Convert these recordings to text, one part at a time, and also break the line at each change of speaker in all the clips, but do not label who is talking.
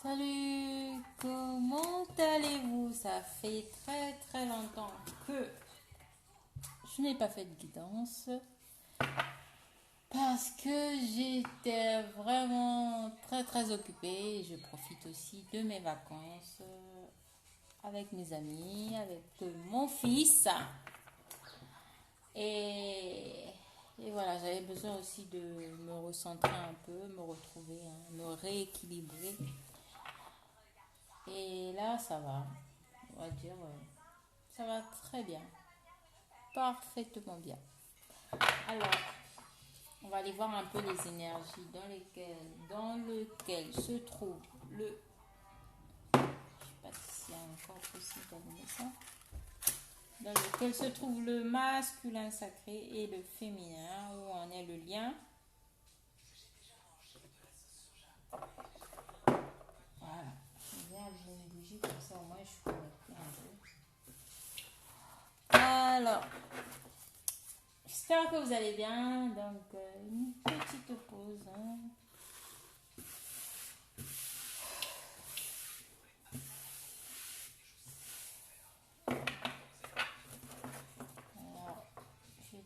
Salut, comment allez-vous? Ça fait très très longtemps que je n'ai pas fait de guidance parce que j'étais vraiment très très occupée. Je profite aussi de mes vacances avec mes amis, avec mon fils. Et, et voilà, j'avais besoin aussi de me recentrer un peu, me retrouver, hein, me rééquilibrer. Et là, ça va, on va dire, ça va très bien, parfaitement bien. Alors, on va aller voir un peu les énergies dans lequel se trouve le... Je ne sais pas si c'est encore possible d'allumer ça. Dans lequel se trouve le masculin sacré et le féminin, où en est le lien. Voilà. Je vais allumer une bougie, comme ça au moins je suis connectée un peu. Alors, j'espère que vous allez bien. Donc, une petite pause, hein. Alors, je vais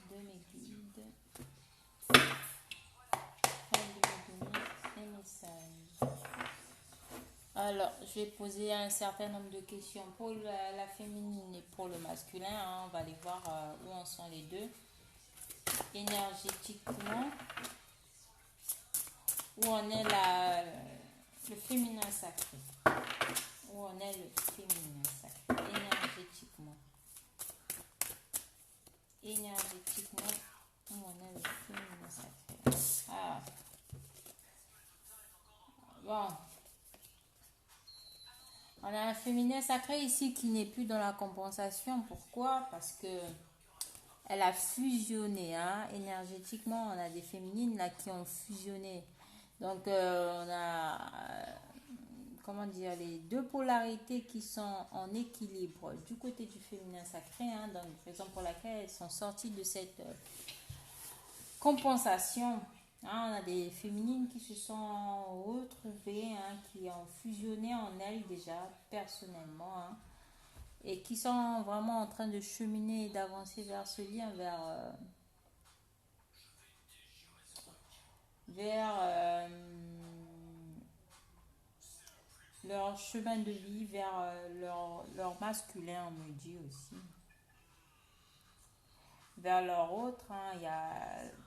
de mes guides afin de me donner des messages. Alors, je vais poser un certain nombre de questions pour la féminine et pour le masculin, hein. On va aller voir où en sont les deux. Énergétiquement, où en est le féminin sacré. Où en est le féminin sacré. Énergétiquement. Énergétiquement, où en est le féminin sacré. Ah, bon. On a un féminin sacré ici qui n'est plus dans la compensation. Pourquoi? Parce que elle a fusionné, hein. Énergétiquement, on a des féminines là qui ont fusionné. Donc, on a, comment dire, les deux polarités qui sont en équilibre du côté du féminin sacré, hein, donc, raison pour laquelle elles sont sorties de cette compensation. Hein, on a des féminines qui se sont retrouvées, hein, qui ont fusionné en elles déjà personnellement, hein, et qui sont vraiment en train de cheminer et d'avancer vers ce lien, vers leur chemin de vie, vers leur masculin, on me dit aussi. Vers leur autre, hein,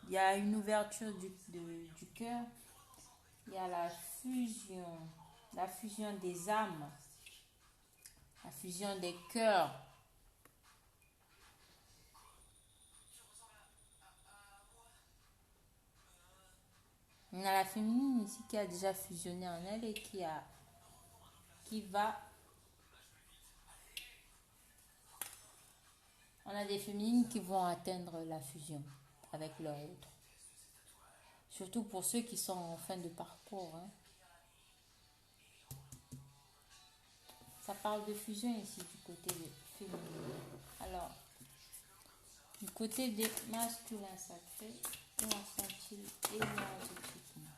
il y a une ouverture du cœur, il y a la fusion des âmes, la fusion des cœurs. On a la féminine ici qui a déjà fusionné en elle et qui va. On a des féminines qui vont atteindre la fusion avec leur autre. Surtout pour ceux qui sont en fin de parcours, hein. Ça parle de fusion ici du côté des féminines. Alors, du côté des masculins sacrés, où en sont-ils énergétiquement?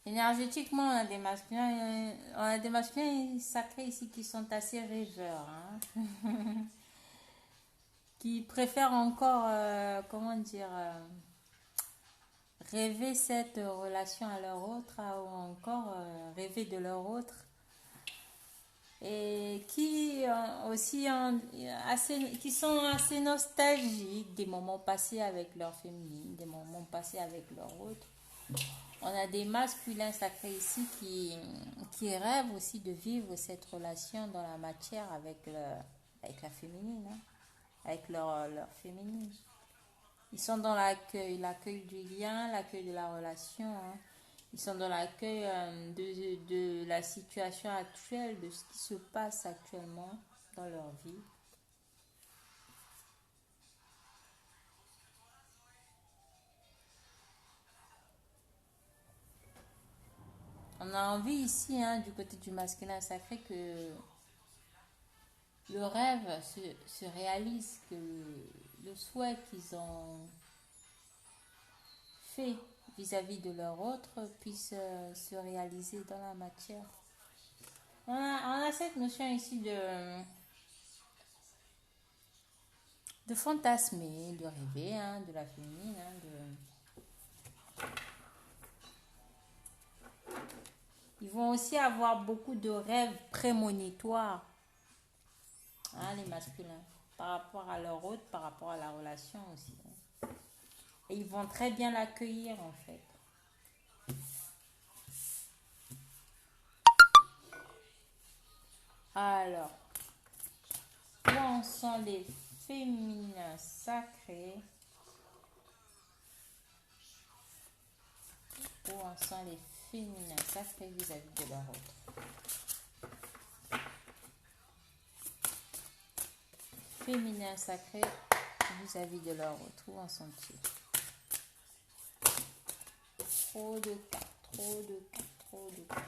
Énergétiquement, on a des masculins sacrés ici qui sont assez rêveurs, hein. Qui préfèrent encore, comment dire, rêver cette relation à leur autre, ou encore rêver de leur autre, et qui aussi qui sont assez nostalgiques des moments passés avec leur féminine, des moments passés avec leur autre. On a des masculins sacrés ici qui rêvent aussi de vivre cette relation dans la matière avec la féminine, hein, avec leur féminine. Ils sont dans l'accueil du lien, l'accueil de la relation, hein. Ils sont dans l'accueil de la situation actuelle, de ce qui se passe actuellement dans leur vie. On a envie ici, hein, du côté du masculin sacré, que le rêve se réalise, que le souhait qu'ils ont fait vis-à-vis de leur autre puisse se réaliser dans la matière. On a cette notion ici de fantasmer, de rêver, hein, de la féminine, hein, Ils vont aussi avoir beaucoup de rêves prémonitoires, hein, les masculins, par rapport à leur autre, par rapport à la relation aussi, hein. Et ils vont très bien l'accueillir en fait. Alors, où en sont les féminins sacrés? Où en sont les féminins sacrés vis-à-vis de leur autre? Féminins sacrés vis-à-vis de leur autre, où en sont-ils? Trop de cas, trop de cas, trop de cas.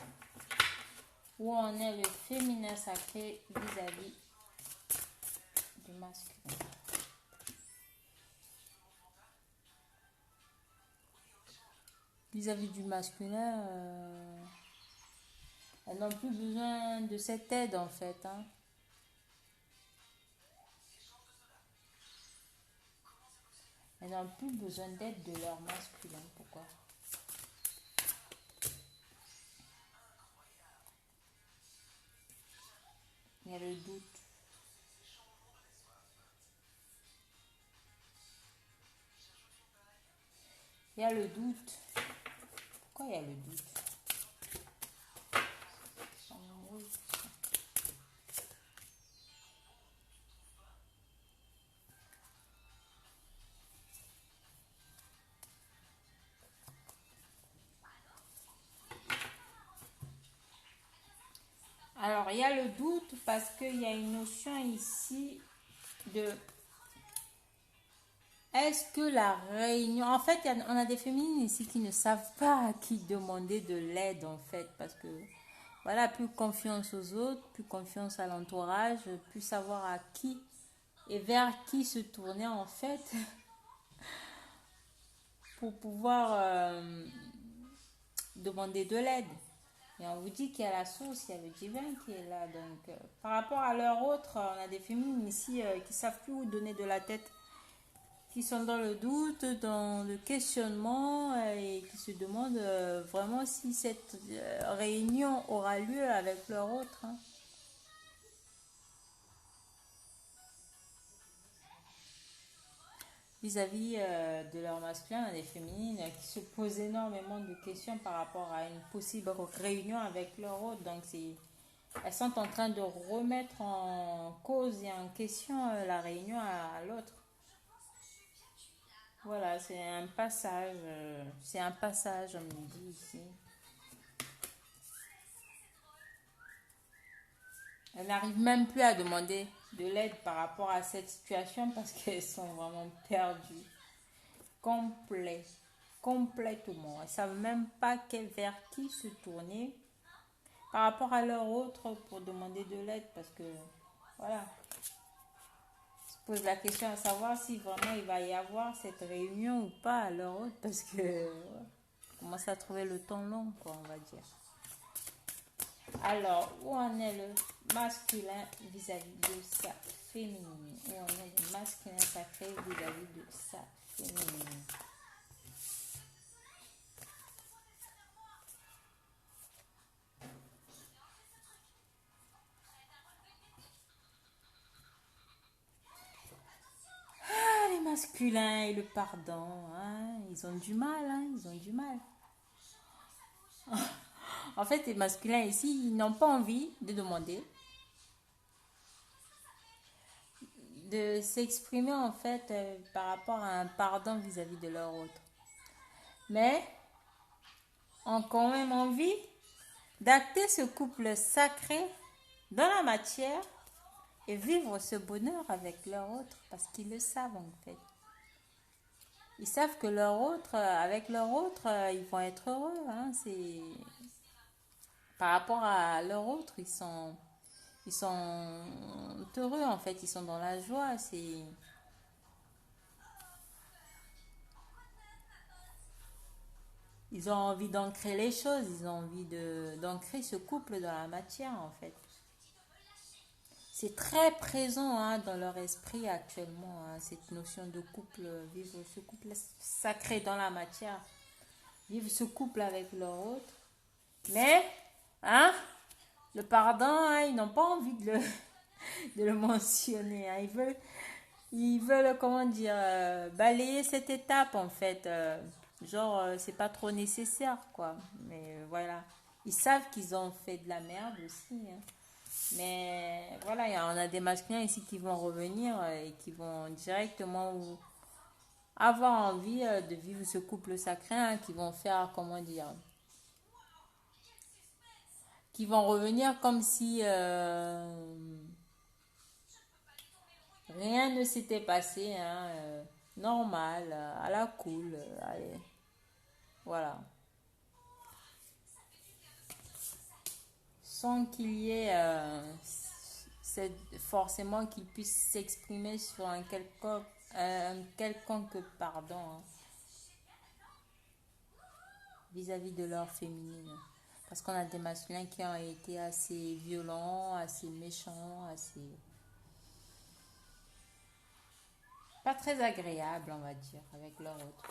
Où en est le féminin sacré vis-à-vis du masculin? Vis-à-vis du masculin, elles n'ont plus besoin de cette aide en fait, hein. Elles n'ont plus besoin d'aide de leur masculin. Pourquoi? Il y a le doute. Il y a le doute. Pourquoi il y a le doute? Alors, il y a le doute parce qu'il y a une notion ici de... Est-ce que la réunion... En fait, on a des féminines ici qui ne savent pas à qui demander de l'aide, en fait, parce que, voilà, plus confiance aux autres, plus confiance à l'entourage, plus savoir à qui et vers qui se tourner, en fait, pour pouvoir demander de l'aide. Et on vous dit qu'il y a la source, il y a le divin qui est là. Donc, par rapport à leur autre, on a des féminines ici qui ne savent plus où donner de la tête, qui sont dans le doute, dans le questionnement et qui se demandent vraiment si cette réunion aura lieu avec leur autre, hein. Vis-à-vis de leur masculin, on a des féminines qui se posent énormément de questions par rapport à une possible réunion avec leur autre. Donc, elles sont en train de remettre en cause et en question la réunion à l'autre. Voilà, c'est un passage. On me dit ici. Elles n'arrivent même plus à demander de l'aide par rapport à cette situation parce qu'elles sont vraiment perdues. Complètement. Elles ne savent même pas vers qui se tourner par rapport à leur autre pour demander de l'aide parce que, voilà, se pose la question à savoir si vraiment il va y avoir cette réunion ou pas à leur autre parce que commence à trouver le temps long, quoi, on va dire. Alors, où en est le masculin vis-à-vis de sa féminine? Où en est le masculin sacré vis-à-vis de sa féminine? Les masculins et le pardon, hein, ils ont du mal, hein, ils ont du mal. En fait, les masculins ici, ils n'ont pas envie de demander, de s'exprimer en fait par rapport à un pardon vis-à-vis de leur autre. Mais ont quand même envie d'acter ce couple sacré dans la matière et vivre ce bonheur avec leur autre parce qu'ils le savent en fait. Ils savent que leur autre, avec leur autre, ils vont être heureux, hein, par rapport à leur autre, ils sont heureux en fait, ils sont dans la joie. Ils ont envie d'ancrer les choses, ils ont envie d'ancrer ce couple dans la matière en fait. C'est très présent hein, dans leur esprit actuellement, hein, cette notion de couple, vivre ce couple sacré dans la matière, vivre ce couple avec leur autre. Mais, hein, le pardon, hein, ils n'ont pas envie de le mentionner. Hein. Ils veulent, comment dire, balayer cette étape en fait. Genre, c'est pas trop nécessaire, quoi. Mais voilà. Ils savent qu'ils ont fait de la merde aussi. Hein. Mais voilà, on a des masculins ici qui vont revenir et qui vont directement avoir envie de vivre ce couple sacré, hein, qui vont faire, comment dire, qui vont revenir comme si rien ne s'était passé, hein, normal, à la cool, allez, voilà. Sans qu'il y ait forcément qu'ils puissent s'exprimer sur un quelconque pardon hein, vis-à-vis de leur féminine. Parce qu'on a des masculins qui ont été assez violents, assez méchants, assez... pas très agréables, on va dire, avec leur autre.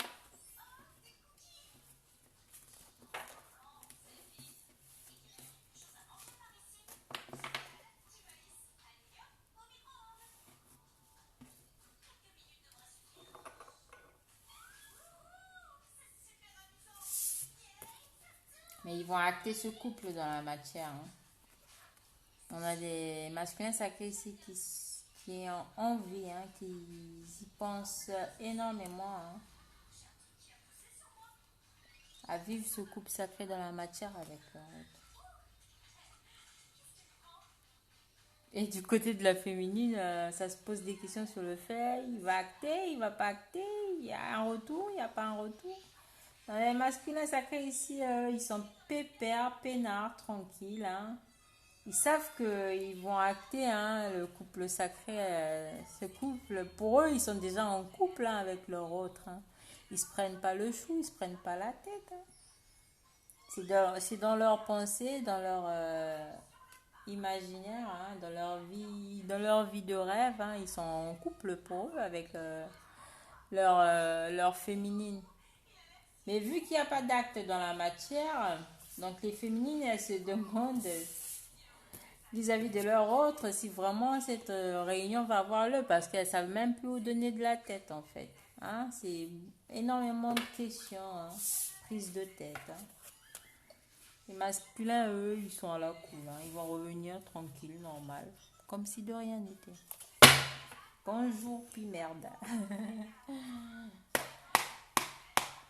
Mais ils vont acter ce couple dans la matière. Hein. On a des masculins sacrés ici qui ont envie, hein, qui y pensent énormément hein, à vivre ce couple sacré dans la matière avec leur autre. Et du côté de la féminine, ça se pose des questions sur le fait, il va acter, il va pas acter, il y a un retour, il n'y a pas un retour. Dans les masculins sacrés ici, ils sont pépères, peinards, tranquilles. Hein. Ils savent qu'ils vont acter hein, le couple sacré. Ce couple, pour eux, ils sont déjà en couple hein, avec leur autre. Hein. Ils se prennent pas le chou, ils se prennent pas la tête. Hein. C'est dans leur pensée, dans leur imaginaire, hein, dans leur vie de rêve. Hein. Ils sont en couple pour eux avec leur féminine. Mais vu qu'il n'y a pas d'acte dans la matière, donc les féminines, elles se demandent vis-à-vis de leur autre si vraiment cette réunion va avoir lieu parce qu'elles ne savent même plus où donner de la tête en fait. Hein, c'est énormément de questions, hein, prise de tête. Hein. Les masculins, eux, ils sont à la cool. Hein, ils vont revenir tranquille, normal, comme si de rien n'était. Bonjour, puis merde.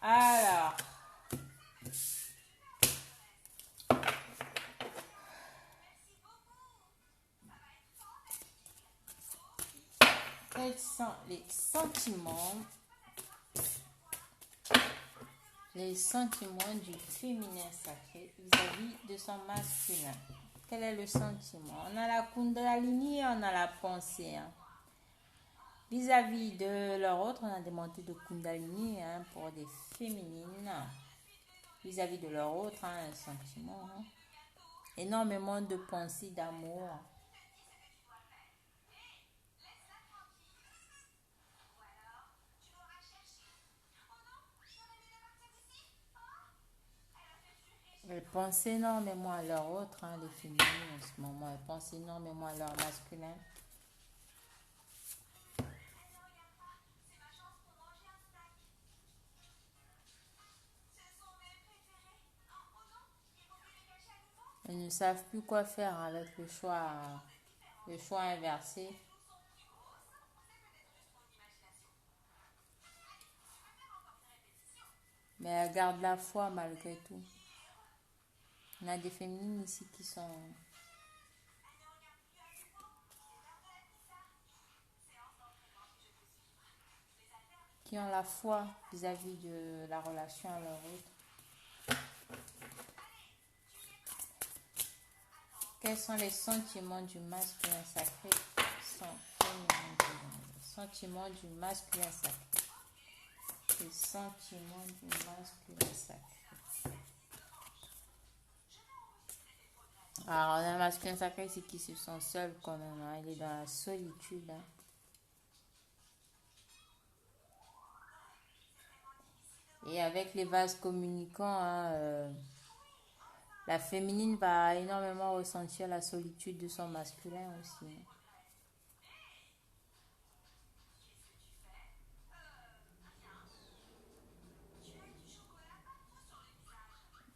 Alors, quels sont les sentiments du féminin sacré vis-à-vis de son masculin? Quel est le sentiment? On a la Kundalini et on a la pensée. Hein. Vis-à-vis de leur autre, on a des montées de Kundalini hein, pour des féminines. Vis-à-vis de leur autre, hein, un sentiment. Hein. Énormément de pensées d'amour. Elles pensent énormément à leur autre, hein, les féminines en ce moment. Elles pensent énormément à leur masculin. Elles ne savent plus quoi faire avec le choix inversé. Mais elles gardent la foi malgré tout. On a des féminines ici qui ont la foi vis-à-vis de la relation à leur autre. Quels sont les sentiments du masculin sacré sans féminin divin? Les sentiments du masculin sacré. Les sentiments du masculin sacré. Alors, on a un masculin sacré ici qui se sent seul quand même. Hein. Il est dans la solitude. Hein. Et avec les vases communicants, hein, la féminine va énormément ressentir la solitude de son masculin aussi.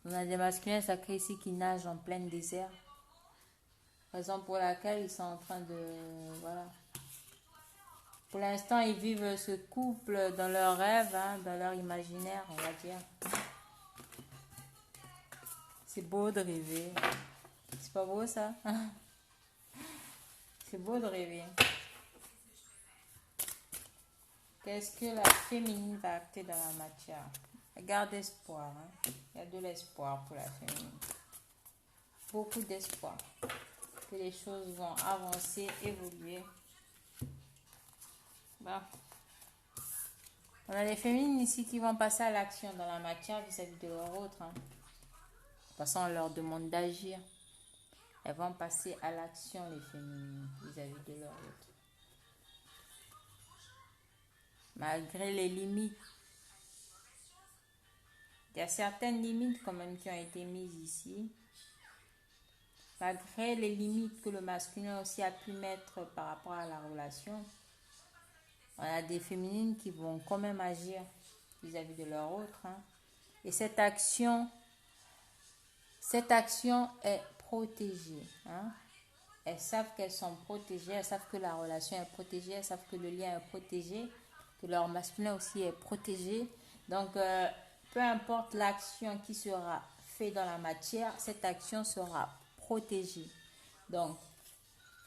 On a des masculins sacrés ici qui nagent en plein désert. Raison pour laquelle ils sont en train de... Voilà. Pour l'instant, ils vivent ce couple dans leur rêve, hein, dans leur imaginaire, on va dire. C'est beau de rêver. C'est pas beau ça? C'est beau de rêver. Qu'est-ce que la féminine va acter dans la matière? Garde espoir. Hein? Il y a de l'espoir pour la féminine. Beaucoup d'espoir. Que les choses vont avancer, évoluer. Bon. On a les féminines ici qui vont passer à l'action dans la matière vis-à-vis de leur autre. Hein. De toute façon, on leur demande d'agir. Elles vont passer à l'action, les féminines, vis-à-vis de leur autre. Malgré les limites. Il y a certaines limites quand même qui ont été mises ici. Malgré les limites que le masculin aussi a pu mettre par rapport à la relation, on a des féminines qui vont quand même agir vis-à-vis de leur autre. Hein. Et cette action est protégée. Hein. Elles savent qu'elles sont protégées, elles savent que la relation est protégée, elles savent que le lien est protégé, que leur masculin aussi est protégé. Donc, peu importe l'action qui sera faite dans la matière, cette action sera protégée. Donc,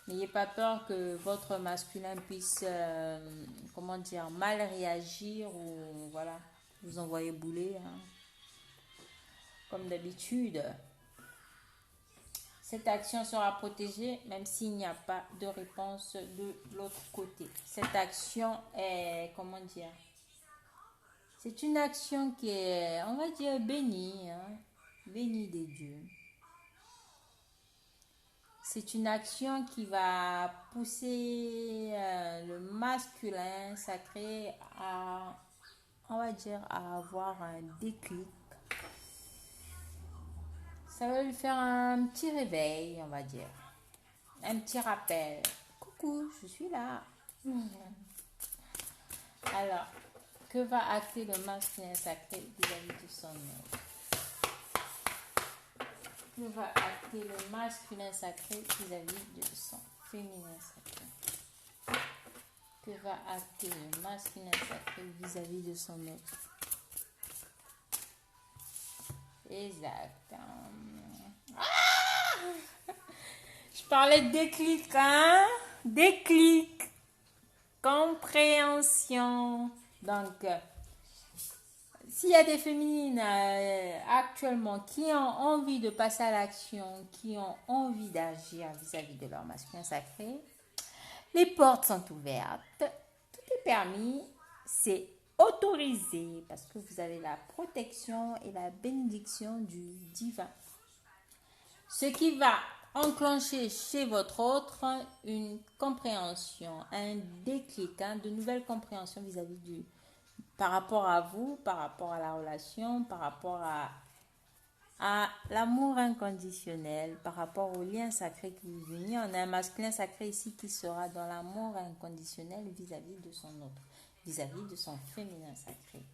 n'ayez pas peur que votre masculin puisse, mal réagir ou voilà, vous envoyer bouler. Hein. Comme d'habitude, cette action sera protégée même s'il n'y a pas de réponse de l'autre côté. Cette action est, c'est une action qui est, on va dire, bénie, hein, bénie des dieux. C'est une action qui va pousser le masculin sacré à, on va dire, à avoir un déclic. Ça va lui faire un petit réveil, on va dire. Un petit rappel. Coucou, je suis là. Alors, que va acter le masculin sacré vis-à-vis de son homme? Que va acter le masculin sacré vis-à-vis de son féminin sacré? Que va acter le masculin sacré vis-à-vis de son autre? Exact. Je parlais de déclic, hein? Déclic. Compréhension. Donc, s'il y a des féminines actuellement qui ont envie de passer à l'action, qui ont envie d'agir vis-à-vis de leur masculin sacré, les portes sont ouvertes. Tout est permis. C'est autorisé parce que vous avez la protection et la bénédiction du divin. Ce qui va enclencher chez votre autre une compréhension, un déclic, hein, de nouvelles compréhensions vis-à-vis du par rapport à vous, par rapport à la relation, par rapport à l'amour inconditionnel, par rapport au lien sacré qui vous unit. On a un masculin sacré ici qui sera dans l'amour inconditionnel vis-à-vis de son autre, vis-à-vis de son féminin sacré.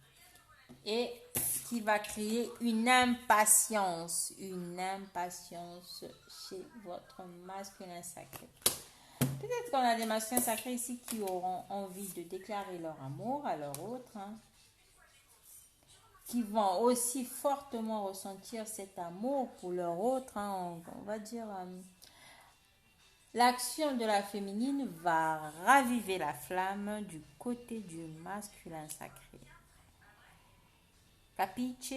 Et qui va créer une impatience chez votre masculin sacré. Peut-être qu'on a des masculins sacrés ici qui auront envie de déclarer leur amour à leur autre, hein, qui vont aussi fortement ressentir cet amour pour leur autre, hein, on va dire. L'action de la féminine va raviver la flamme du côté du masculin sacré. Capiche?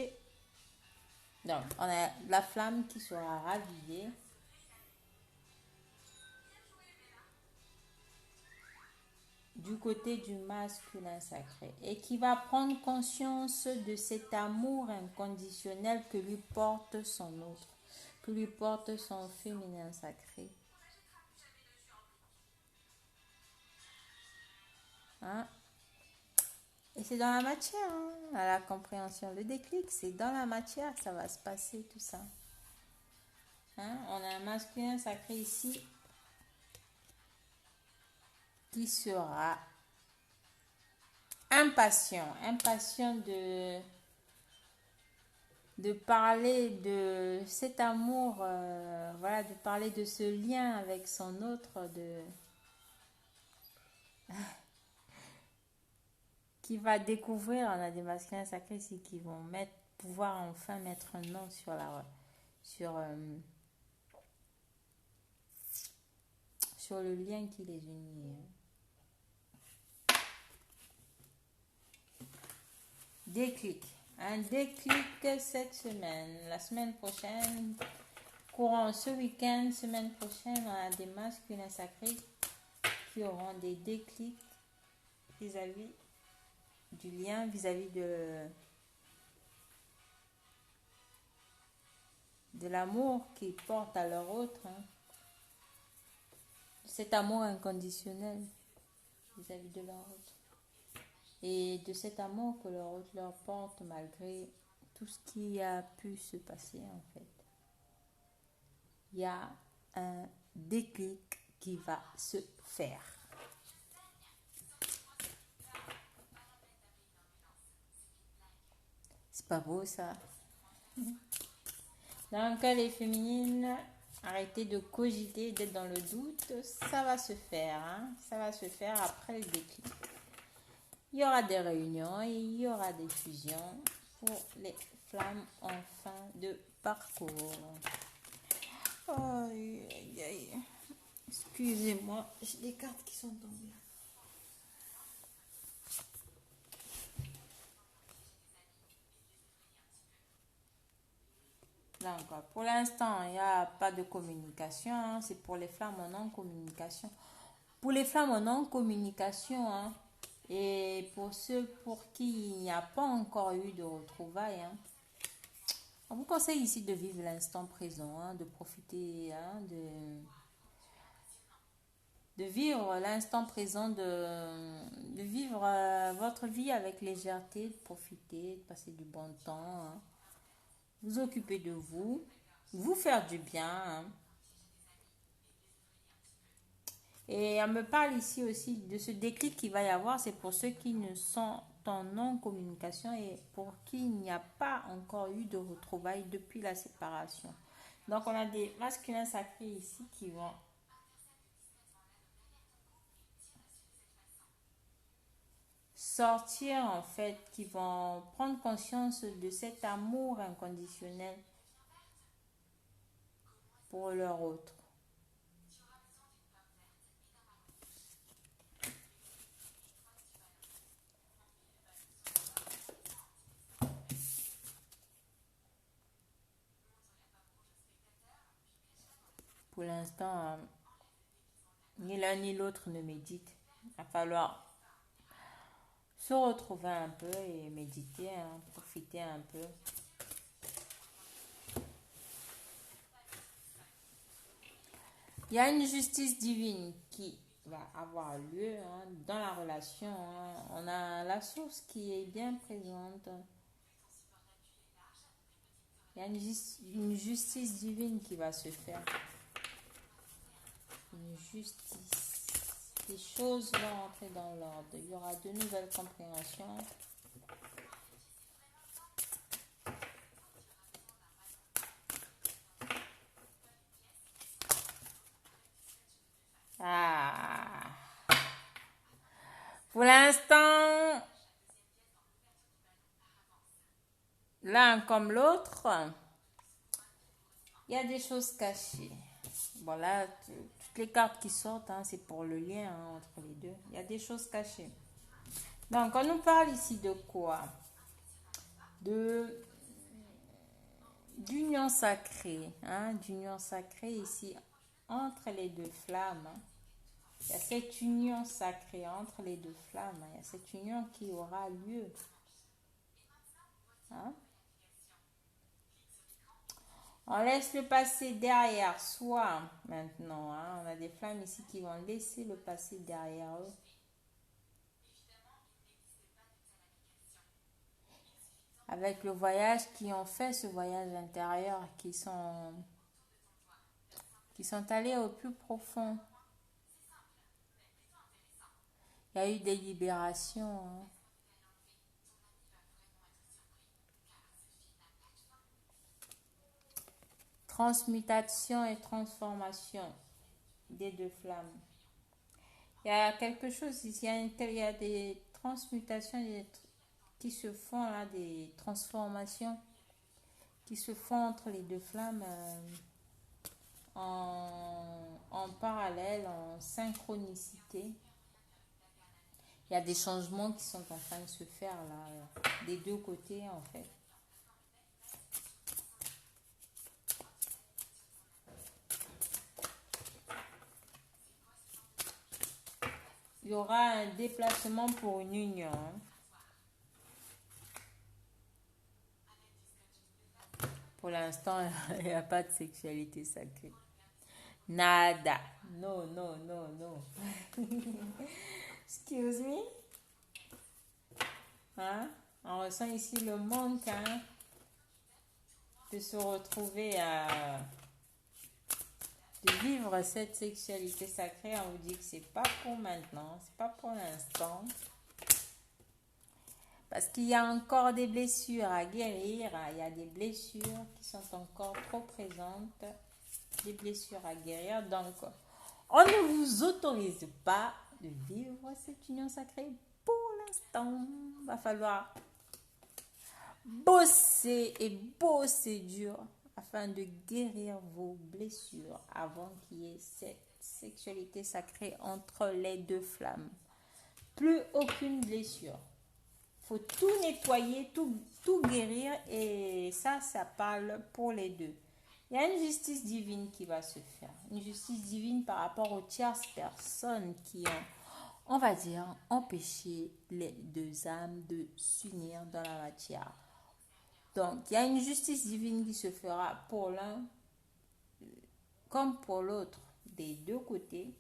Donc, on a la flamme qui sera ravivée côté du masculin sacré et qui va prendre conscience de cet amour inconditionnel que lui porte son autre, que lui porte son féminin sacré. Hein? Et c'est dans la matière, hein, à la compréhension, le déclic, c'est dans la matière que ça va se passer tout ça. Hein? On a un masculin sacré ici qui sera impatient de parler de cet amour, voilà, de parler de ce lien avec son autre, qui va découvrir. On a des masculins sacrés ici qui vont pouvoir enfin mettre un nom sur le lien qui les unit. Déclic. Un déclic cette semaine. La semaine prochaine, courant ce week-end, semaine prochaine, on a des masculins sacrés qui auront des déclics vis-à-vis du lien, vis-à-vis de l'amour qu'ils portent à leur autre. Hein. Cet amour inconditionnel vis-à-vis de leur autre. Et de cet amour que leur autre leur porte malgré tout ce qui a pu se passer en fait. Il y a un déclic qui va se faire. C'est pas beau ça? Donc les féminines, arrêtez de cogiter, d'être dans le doute. Ça va se faire. Hein? Ça va se faire après le déclic. Il y aura des réunions et il y aura des fusions pour les flammes en fin de parcours. Aïe, aïe, aïe. Excusez-moi, j'ai des cartes qui sont tombées. Donc, pour l'instant, il n'y a pas de communication. Hein. C'est pour les flammes en non-communication. Pour les flammes en non-communication, hein, et pour ceux pour qui il n'y a pas encore eu de retrouvailles, hein, on vous conseille ici de vivre l'instant présent, hein, de profiter, hein, de vivre l'instant présent, de vivre votre vie avec légèreté, de profiter, de passer du bon temps, hein, vous occuper de vous faire du bien. Hein. Et on me parle ici aussi de ce déclic qu'il va y avoir, c'est pour ceux qui ne sont en non-communication et pour qui il n'y a pas encore eu de retrouvailles depuis la séparation. Donc on a des masculins sacrés ici qui vont sortir en fait, qui vont prendre conscience de cet amour inconditionnel pour leur autre. Pour l'instant, ni l'un ni l'autre ne médite. Il va falloir se retrouver un peu et méditer, hein, profiter un peu. Il y a une justice divine qui va avoir lieu, hein, dans la relation. Hein. On a la source qui est bien présente. Il y a une justice divine qui va se faire. Une justice. Les choses vont entrer dans l'ordre. Il y aura de nouvelles compréhensions. Ah. Pour l'instant, l'un comme l'autre, il y a des choses cachées. Voilà, toutes les cartes qui sortent, hein, c'est pour le lien, hein, entre les deux. Il y a des choses cachées. Donc, on nous parle ici de quoi? D'union sacrée, hein, d'union sacrée ici entre les deux flammes. Hein. Il y a cette union sacrée entre les deux flammes. Il y a cette union qui aura lieu. Hein? On laisse le passé derrière soi maintenant. Hein? On a des flammes ici qui vont laisser le passé derrière eux. Avec le voyage, qui ont fait ce voyage intérieur, qui sont allés au plus profond. Il y a eu des libérations. Hein. Transmutation et transformation des deux flammes. Il y a quelque chose ici, il y a des transmutations qui se font là, des transformations qui se font entre les deux flammes en parallèle, en synchronicité. Il y a des changements qui sont en train de se faire là, des deux côtés en fait. Il y aura un déplacement pour une union. Hein. Pour l'instant, il n'y a pas de sexualité sacrée. Nada. Non, non, non, non. Excuse me. Hein? On ressent ici le manque hein, de se retrouver de vivre cette sexualité sacrée. On vous dit que c'est pas pour maintenant, c'est pas pour l'instant. Parce qu'il y a encore des blessures à guérir. Il y a des blessures qui sont encore trop présentes. Des blessures à guérir. Donc, on ne vous autorise pas de vivre cette union sacrée pour l'instant. Il va falloir bosser et bosser dur afin de guérir vos blessures avant qu'il y ait cette sexualité sacrée entre les deux flammes. Plus aucune blessure. Faut tout nettoyer, tout guérir et ça parle pour les deux. Il y a une justice divine qui va se faire. Une justice divine par rapport aux tierces personnes qui ont, on va dire, empêché les deux âmes de s'unir dans la matière. Donc, il y a une justice divine qui se fera pour l'un comme pour l'autre, des deux côtés.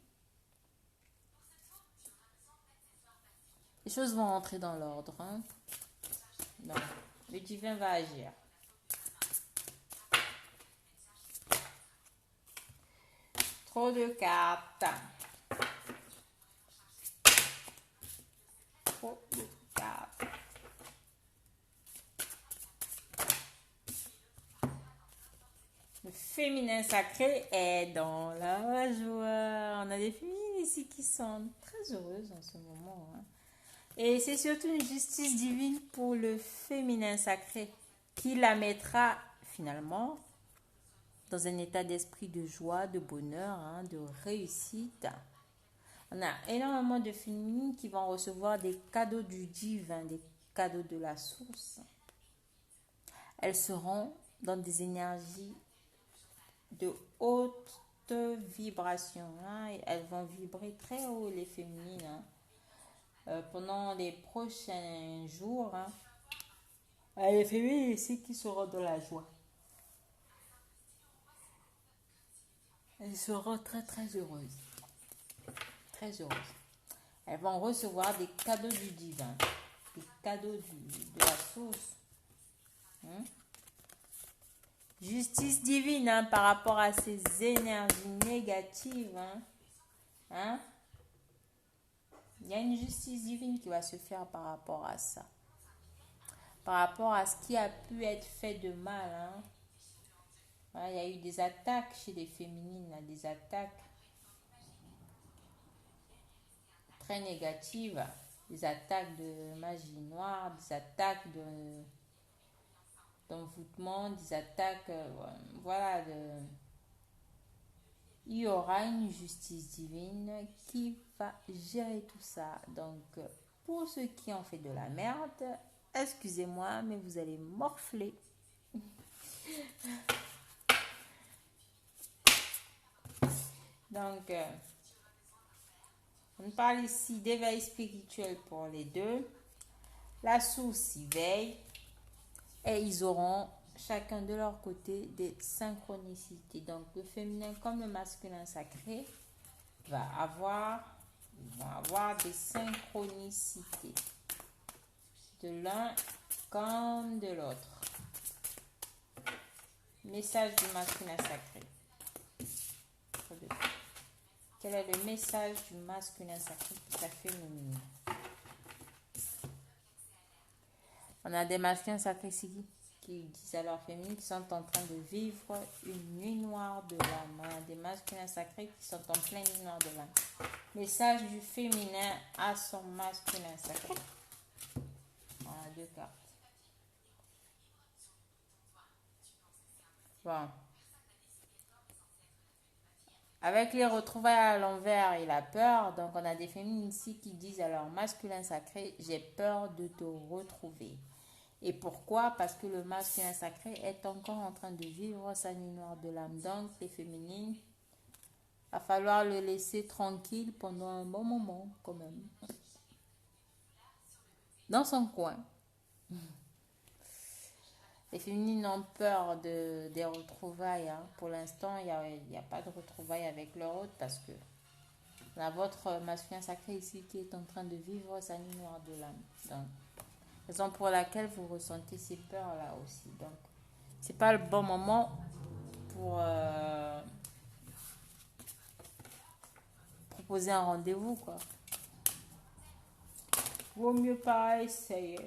Les choses vont rentrer dans l'ordre. Hein? Donc, le divin va agir. Trop de cartes. Trop de cartes. Le féminin sacré est dans la joie. On a des féminines ici qui sont très heureuses en ce moment. Hein? Et c'est surtout une justice divine pour le féminin sacré qui la mettra finalement dans un état d'esprit de joie, de bonheur, hein, de réussite. On a énormément de féminines qui vont recevoir des cadeaux du divin, des cadeaux de la source. Elles seront dans des énergies de haute vibration. Hein, et elles vont vibrer très haut, les féminines. Hein. Pendant les prochains jours, hein, les féminines ici qui seront dans la joie. Elles seront très très heureuses. Très heureuses. Elles vont recevoir des cadeaux du divin, des cadeaux de la source. Hein? Justice divine hein, par rapport à ces énergies négatives. Hein? Hein? Il y a une justice divine qui va se faire par rapport à ça. Par rapport à ce qui a pu être fait de mal. Hein? Il y a eu des attaques chez les féminines, là, des attaques très négatives, des attaques de magie noire, des attaques d'envoûtement, des attaques, voilà. Il y aura une justice divine qui va gérer tout ça. Donc, pour ceux qui ont fait de la merde, excusez-moi, mais vous allez morfler. Donc, On parle ici d'éveil spirituel pour les deux. La source y veille et ils auront chacun de leur côté des synchronicités. Donc le féminin comme le masculin sacré vont avoir des synchronicités de l'un comme de l'autre. Message du masculin sacré. Quel est le message du masculin sacré pour sa féminine? On a des masculins sacrés ici qui disent à leur féminine qu'ils sont en train de vivre une nuit noire de l'âme. On a des masculins sacrés qui sont en pleine nuit noire de l'âme. Message du féminin à son masculin sacré. On a 2 cartes. Bon. Avec les retrouvailles à l'envers et la peur, donc on a des féminines ici qui disent à leur masculin sacré, j'ai peur de te retrouver. Et pourquoi? Parce que le masculin sacré est encore en train de vivre sa nuit noire de l'âme. Donc les féminines, il va falloir le laisser tranquille pendant un bon moment quand même. Dans son coin. Les féminines ont peur des retrouvailles. Hein. Pour l'instant, il n'y a pas de retrouvailles avec leur autre parce que la votre masculin sacré ici qui est en train de vivre sa nuit noire de l'âme. Donc, raison pour laquelle vous ressentez ces peurs-là aussi. Donc, c'est pas le bon moment pour proposer un rendez-vous, quoi. Vaut mieux pas essayer.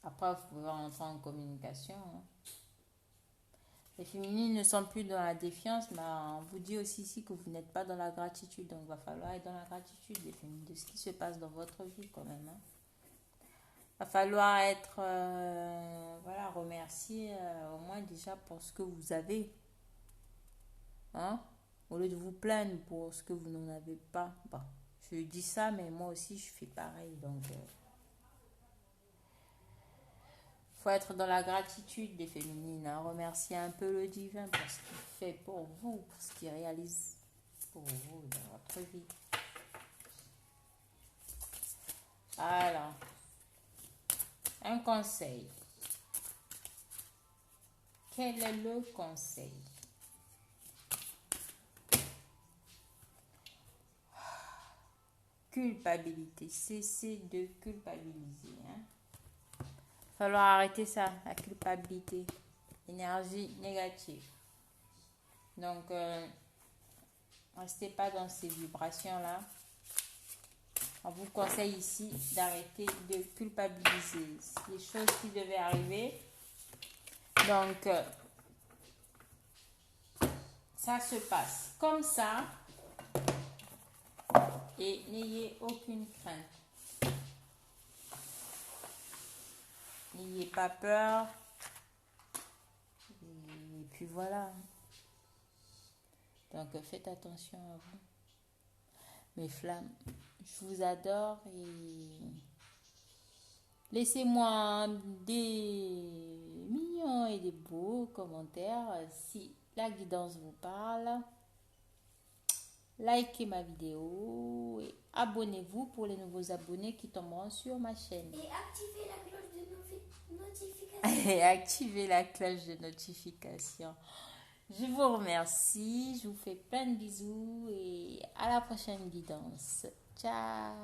Après, vous pouvez rentrer en communication. Hein. Les féminines ne sont plus dans la défiance, mais on vous dit aussi ici que vous n'êtes pas dans la gratitude. Donc, il va falloir être dans la gratitude, les féminines, de ce qui se passe dans votre vie quand même. Hein. Il va falloir être, remercier au moins déjà pour ce que vous avez. Hein? Au lieu de vous plaindre pour ce que vous n'en avez pas. Bon, je dis ça, mais moi aussi, je fais pareil. Donc, faut être dans la gratitude des féminines, hein. Remercier un peu le divin pour ce qu'il fait pour vous, pour ce qu'il réalise pour vous dans votre vie. Alors, un conseil. Quel est le conseil? Culpabilité. Cessez de culpabiliser. Hein. Il va falloir arrêter ça, la culpabilité. Énergie négative. Donc, restez pas dans ces vibrations-là. On vous conseille ici d'arrêter de culpabiliser. Les choses qui devaient arriver. Donc, ça se passe comme ça. Et n'ayez aucune crainte. N'ayez pas peur. Et puis voilà. Donc faites attention à vous. Mes flammes, je vous adore et laissez-moi des mignons et des beaux commentaires si la guidance vous parle. Likez ma vidéo et abonnez-vous pour les nouveaux abonnés qui tomberont sur ma chaîne.
Et activez la cloche de notification.
Et activez la cloche de notification. Je vous remercie, je vous fais plein de bisous et à la prochaine guidance. Ciao!